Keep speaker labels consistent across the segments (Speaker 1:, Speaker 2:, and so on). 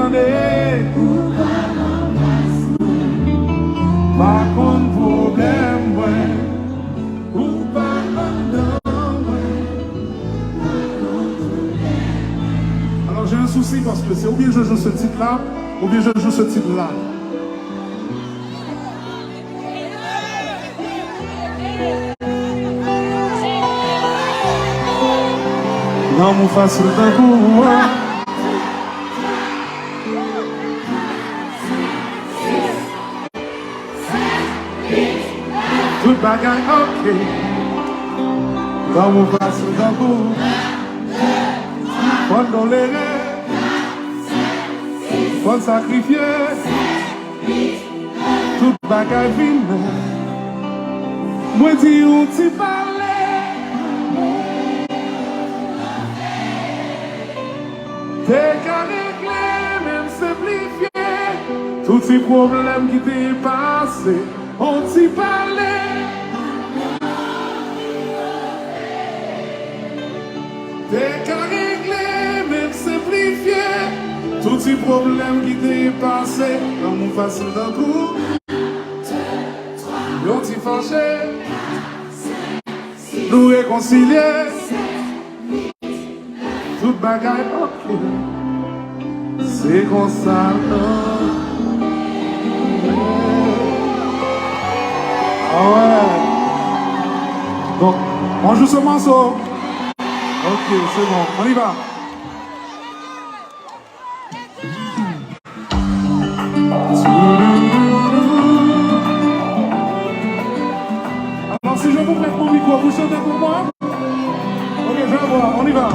Speaker 1: demandé. Pas qu'on problème, ouais. Ou pas qu'on Alors j'ai un souci parce que c'est ou bien je joue ce titre-là, ou bien je joue ce titre-là. L'amour facile d'un coup, tout bagaille, ok. L'amour facile d'un coup, faut tolérer, faut sacrifier, tout bagaille vine. Moi dis où tu parles. T'es qu'à régler, même simplifier tous ces problèmes qui t'est passé, on t'y parlait. T'es qu'à régler, même simplifier tous ces problèmes qui t'est passé, l'amour facile d'un coup. On t'y fâché, nous réconcilier. Tout bagaille, ok. C'est comme ça, ah ouais. Donc, on joue ce morceau. Ok, c'est bon, on y va. Alors, si je vous prête mon micro, vous chantez pour moi? Ok, je vais voir, on y va.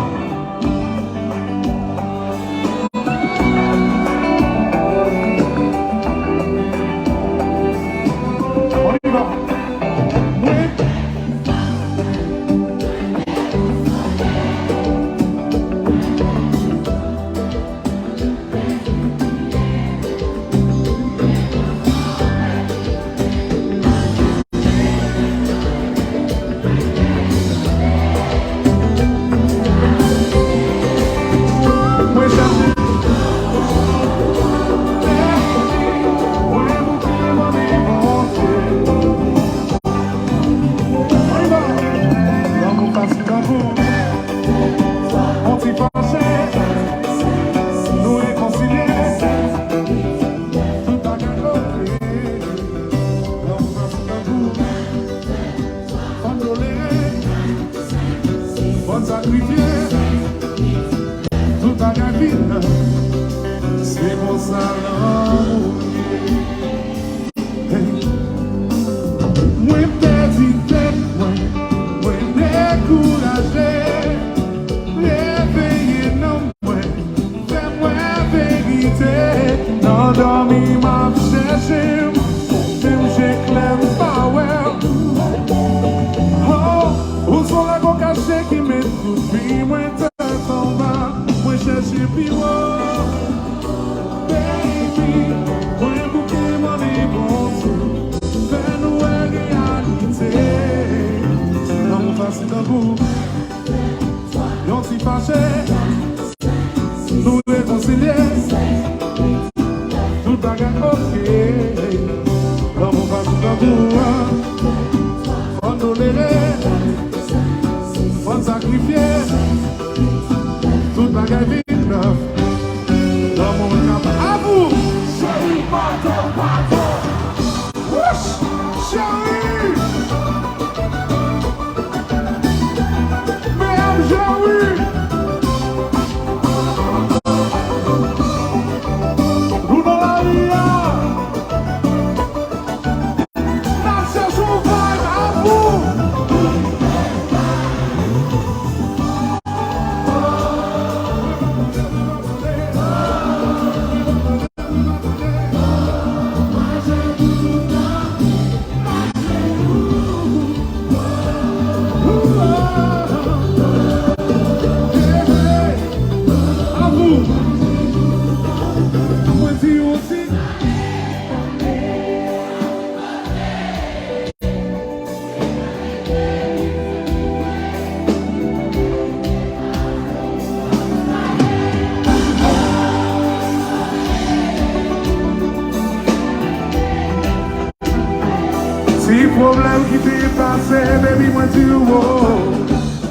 Speaker 1: problème qui t'est passé, baby, moi tu vois.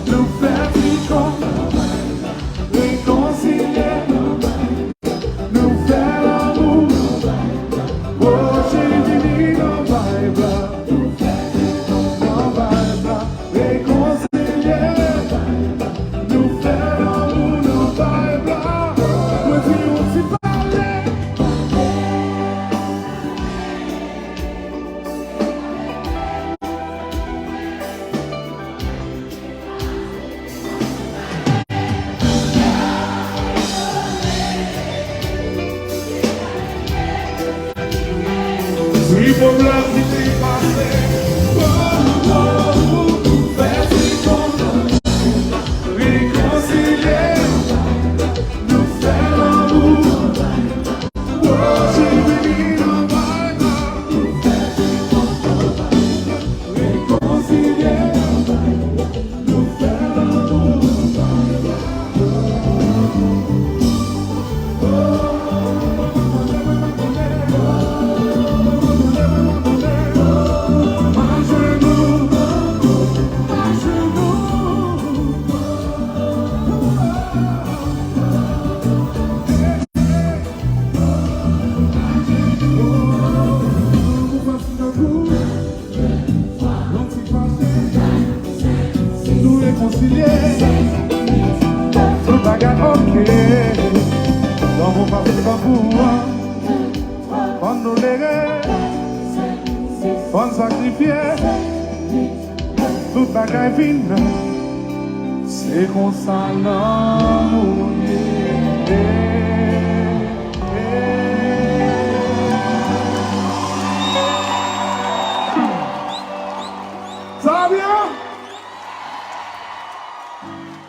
Speaker 1: Nous faire réconcilier, nous faire l'amour. Oh, chérie, dis-lui, non, vibe, non, vibe, réconcilier, nous faire l'amour, non, vibe, moi tu aussi parler. Si problème qui t'est passé, faire si réconcilier, nous faire l'amour. Oh, j'ai venu dans ma main, réconcilier, nous faire l'amour. Nous réconcilier, tout bagarre ok. Dans mon parti pas pour moi, on nous léguer, on sacrifier, tout bagarre fine. C'est qu'on s'en l'amour.